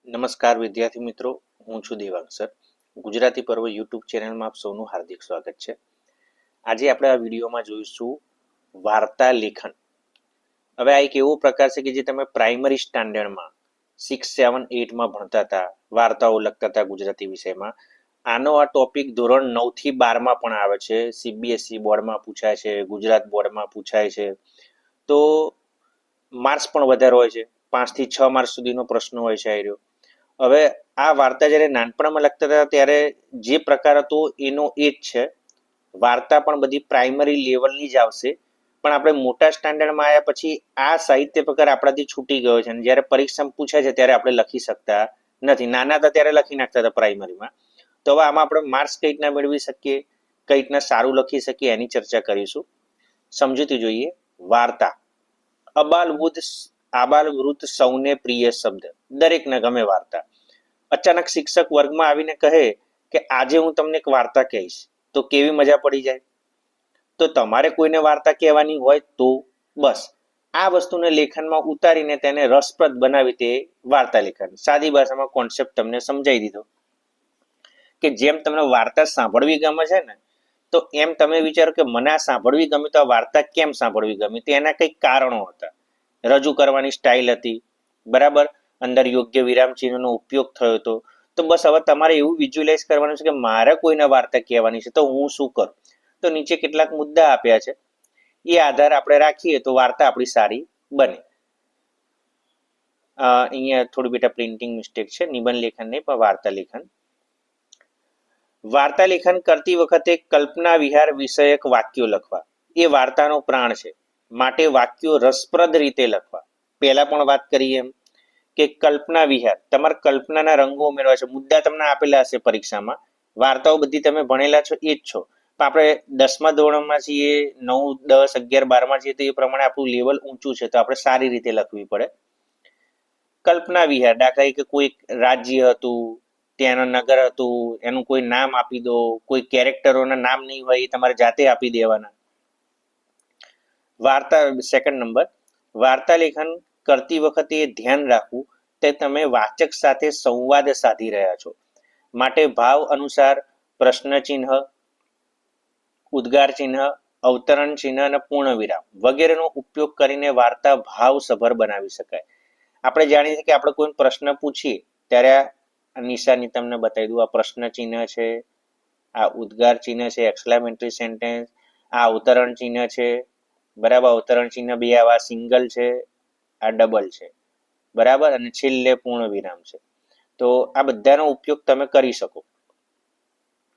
નમસ્કાર વિદ્યાર્થી મિત્રો, હું છું દેવાંગ સર. ગુજરાતી પર્વ યુટ્યુબ ચેનલમાં આપ સૌનું હાર્દિક સ્વાગત છે. આજે આપણે આ વિડીયોમાં જોઈશું વાર્તા લેખન. હવે આ એક એવો પ્રકાર છે કે જે તમે પ્રાઇમરી સ્ટાન્ડર્ડમાં 6, 7, 8માં ભણતા હતા, વાર્તાઓ લખતા હતા ગુજરાતી વિષયમાં. આનો આ ટોપિક ધોરણ 9 થી 12માં પણ આવે છે. CBSE બોર્ડમાં પૂછાય છે, ગુજરાત બોર્ડમાં પૂછાય છે. તો માર્ક્સ પણ વધારે હોય છે, 5 થી 6 માર્ક્સ સુધીનો પ્રશ્ન હોય છે આ રહ્યો. હવે આ વાર્તા જ્યારે નાનપણમાં લખતા હતા ત્યારે જે પ્રકાર હતો એનો એ જ છે. વાર્તા પણ બધી પ્રાઇમરી લેવલની જ આવશે, પણ આપણે મોટા સ્ટાન્ડર્ડમાં આવ્યા પછી આ સાહિત્ય પ્રકાર આપણાથી છૂટી ગયો છે અને જ્યારે પરીક્ષામાં પૂછાય છે ત્યારે આપણે લખી શકતા નથી. નાના હતા ત્યારે લખી નાખતા હતા પ્રાઇમરીમાં. તો હવે આમાં આપણે માર્ક્સ કઈ રીતના મેળવી શકીએ, કઈ રીતના સારું લખી શકીએ એની ચર્ચા કરીશું. સમજૂતી જોઈએ. વાર્તા આબાલવૃદ્ધ સૌને પ્રિય શબ્દ, દરેકને ગમે વાર્તા. અચાનક શિક્ષક વર્ગમાં આવીને કહે કે આજે હું તમને એક વાર્તા કહીશ, તો કેવી મજા પડી જાય. તો તમારે કોઈને વાર્તા કહેવાની હોય તો બસ આ વસ્તુને લેખનમાં ઉતારીને તેને રસપ્રદ બનાવી તે વાર્તા લેખન. સાદી ભાષામાં કોન્સેપ્ટ તમને સમજાવી દીધો કે જેમ તમને વાર્તા સાંભળવી ગમે છે ને, તો એમ તમે વિચારો કે મને આ સાંભળવી ગમી, તો આ વાર્તા કેમ સાંભળવી ગમી. તો એના કંઈક કારણો હતા. રજૂ કરવાની સ્ટાઇલ હતી, બરાબર, અંદર યોગ્ય વિરામ ચિહ્નનો ઉપયોગ થયો હતો. તો બસ હવે તમારે એવું વિઝ્યુઅલાઇઝ કરવાનું છે કે મારે કોઈને વાર્તા કહેવાની છે તો હું શું કરું. તો નીચે કેટલાક મુદ્દા આપ્યા છે, એ આધાર આપણે રાખીએ તો વાર્તા આપણી સારી બને. અહીંયા થોડી બેટા પ્રિન્ટિંગ મિસ્ટેક છે, નિબંધ લેખન નહીં પણ વાર્તા લેખન. વાર્તા લેખન કરતી વખતે કલ્પના વિહાર વિષયક વાક્યો લખવા એ વાર્તાનો પ્રાણ છે. માટે વાક્યો રસપ્રદ રીતે લખવા. પહેલા પણ વાત કરીએ એમ કે કલ્પના વિહાર, તમારે કલ્પનાના રંગો ઉમેરવા છે. મુદ્દા તમને આપેલા હશે પરીક્ષામાં, વાર્તાઓ બધી તમે ભણેલા છો એ જ છો. પણ આપણે 10મા ધોરણમાં છીએ, 9, 10, 11, 12માં છીએ, તો એ પ્રમાણે આપણું લેવલ ઊંચું છે, તો આપણે સારી રીતે લખવી પડે. કલ્પના વિહાર, દાખલા કે કોઈ રાજ્ય હતું, ત્યાંનું નગર હતું, એનું કોઈ નામ આપી દો. કોઈ કેરેક્ટરોના નામ નહીં હોય એ તમારે જાતે આપી દેવાના. વાર્તા, સેકન્ડ નંબર, વાર્તા લેખન કરતી વખતે ધ્યાન રાખવું તે તમે વાચક સાથે સંવાદ સાધી રહ્યા છો. માટે ભાવ અનુસાર પ્રશ્ન ચિહ્ન, ઉદ્ગાર ચિહ્ન, અવતરણ ચિહ્ન અને પૂર્ણ વિરામ વગેરેનો ઉપયોગ કરીને વાર્તા ભાવસભર બનાવી શકાય. આપણે જાણીએ છીએ કે આપણે કોઈ પ્રશ્ન પૂછીએ ત્યારે આ નિશાની તમને બતાવી દઉં. આ પ્રશ્ન ચિહ્ન છે, આ ઉદ્ગાર ચિહ્ન છે, એક્સક્લેમેટરી સેન્ટેન્સ, આ અવતરણ ચિહ્ન છે, બરાબર. અવતરણ ચિહ્ન બે આવા સિંગલ છે, આ ડબલ છે, બરાબર, અને છેલ્લે પૂર્ણ વિરામ છે. તો આ બધાનો ઉપયોગ તમે કરી શકો,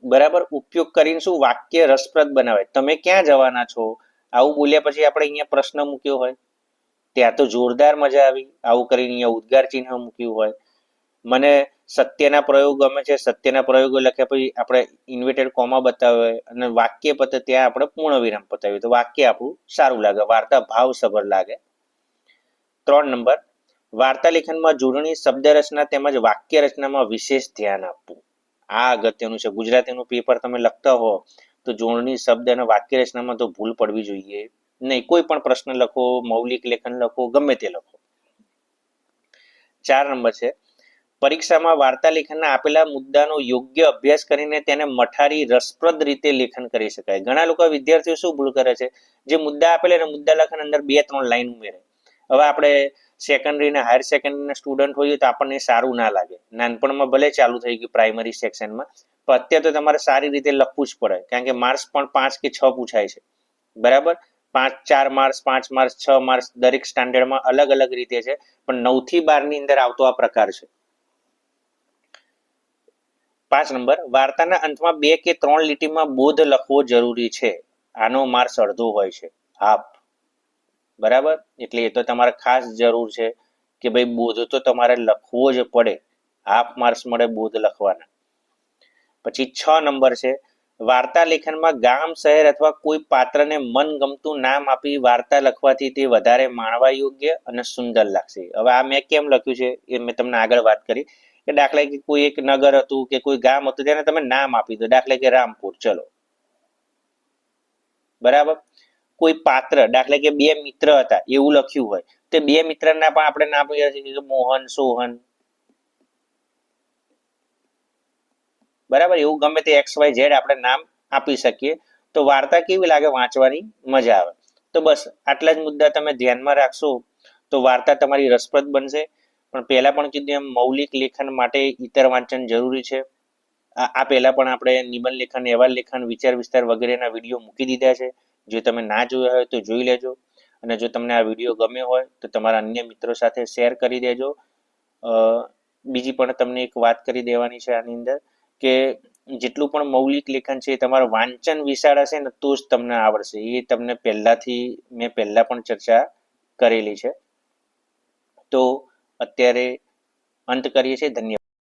બરાબર. ઉપયોગ કરીને શું વાક્ય રસપ્રદ બનાવે. તમે ક્યાં જવાના છો આવું બોલ્યા પછી આપણે અહીંયા પ્રશ્ન મૂક્યો હોય, ત્યાં તો જોરદાર મજા આવી. આવું કરીને અહીંયા ઉદ્ગાર ચિહ્ન મૂક્યું હોય. મને સત્યના પ્રયોગ ગમે છે, સત્યના પ્રયોગો લખ્યા પછી આપણે ઇન્વર્ટેડ કોમા બતાવે અને વાક્ય પતે ત્યાં આપણે પૂર્ણ વિરામ બતાવ્યું, તો વાક્ય આપણું સારું લાગે, વાર્તા ભાવસભર લાગે. 3 નંબર, વાર્તા લેખનમાં જોડણી, શબ્દ રચના તેમજ વાક્ય રચનામાં વિશેષ ધ્યાન આપવું. આ અગત્યનું છે. ગુજરાતીનું પેપર તમે લખતા હો તો જોડણી, શબ્દ અને વાક્ય રચનામાં તો ભૂલ પડવી જોઈએ નહીં. કોઈ પણ પ્રશ્ન લખો, મૌલિક લેખન લખો, ગમે તે લખો. 4 નંબર છે, પરીક્ષામાં વાર્તા લેખનના આપેલા મુદ્દાનો યોગ્ય અભ્યાસ કરીને તેને મઠારી રસપ્રદ રીતે લેખન કરી શકાય. ઘણા લોકો વિદ્યાર્થીઓ શું ભૂલ કરે છે, જે મુદ્દા આપેલા ને મુદ્દા લખન અંદર 2-3 લાઈન ઉમેરે. હવે આપણે સેકન્ડરી ને હાયર સેકન્ડરી સ્ટુડન્ટ હોઈએ તો આપણને સારું ના લાગે. નાનપણમાં ભલે ચાલુ થઈ ગયું પ્રાઇમરી સેક્શનમાં, પણ અત્યારે તો તમારે સારી રીતે લખવું જ પડે, કારણ કે માર્ક્સ પણ 5 કે 6 પૂછાય છે, બરાબર. 4 માર્ક્સ, 5 માર્ક્સ, 6 માર્ક્સ દરેક સ્ટાન્ડર્ડમાં અલગ અલગ રીતે છે, પણ 9 થી 12 ની અંદર આવતો આ પ્રકાર છે. 5 નંબર, વાર્તાના અંતમાં 2 કે 3 લીટીમાં બોધ લખવો જરૂરી છે. આનો માર્ક્સ અડધો હોય છે, હાફ, બરાબર. એટલે એ તો તમારે ખાસ જરૂર છે કે ભાઈ બોધ તો તમારે લખવો જ પડે. હાફ માર્ક્સ મળે બોધ લખવાના. પછી 6 નંબર છે, વાર્તા લેખનમાં ગામ, શહેર અથવા કોઈ પાત્રને મનગમતું નામ આપી વાર્તા લખવાથી તે વધારે માણવા યોગ્ય અને સુંદર લાગશે. હવે આ મેં કેમ લખ્યું છે એ મેં તમને આગળ વાત કરી કે દાખલા કે કોઈ એક નગર હતું કે કોઈ ગામ હતું, તેને તમે નામ આપી દો, દાખલા કે રામપુર, ચલો, બરાબર. કોઈ પાત્ર, દાખલા કે 2 મિત્ર હતા એવું લખ્યું હોય, તો 2 મિત્રના પણ આપણે નામ મોહન, સોહન, બરાબર, એવું ગમે તે XYZ આપણે નામ આપી શકીએ. તો વાર્તા કેવી લાગે, વાંચવાની મજા આવે. તો બસ આટલા જ મુદ્દા તમે ધ્યાનમાં રાખશો તો વાર્તા તમારી રસપ્રદ બનશે. પણ પહેલા પણ કીધું એમ મૌલિક લેખન માટે ઇતર વાંચન જરૂરી છે. આ પહેલા પણ આપણે નિબંધ લેખન, અહેવાલ લેખન, વિચાર વિસ્તાર વગેરેના વિડીયો મૂકી દીધા છે. જો તમે ના જોયા હોય તો જોઈ લેજો. અને જો તમને આ વિડીયો ગમ્યો હોય તો તમારા અન્ય મિત્રો સાથે શેર કરી દેજો. બીજી પણ તમને એક વાત કરી દેવાની છે આની અંદર, કે જેટલું પણ મૌલિક લેખન છે એ તમારું વાંચન વિશાળ હશે ને તો જ તમને આવડશે. એ તમને મેં પહેલા પણ ચર્ચા કરેલી છે. તો અત્યારે અંત કરીએ છીએ. ધન્યવાદ.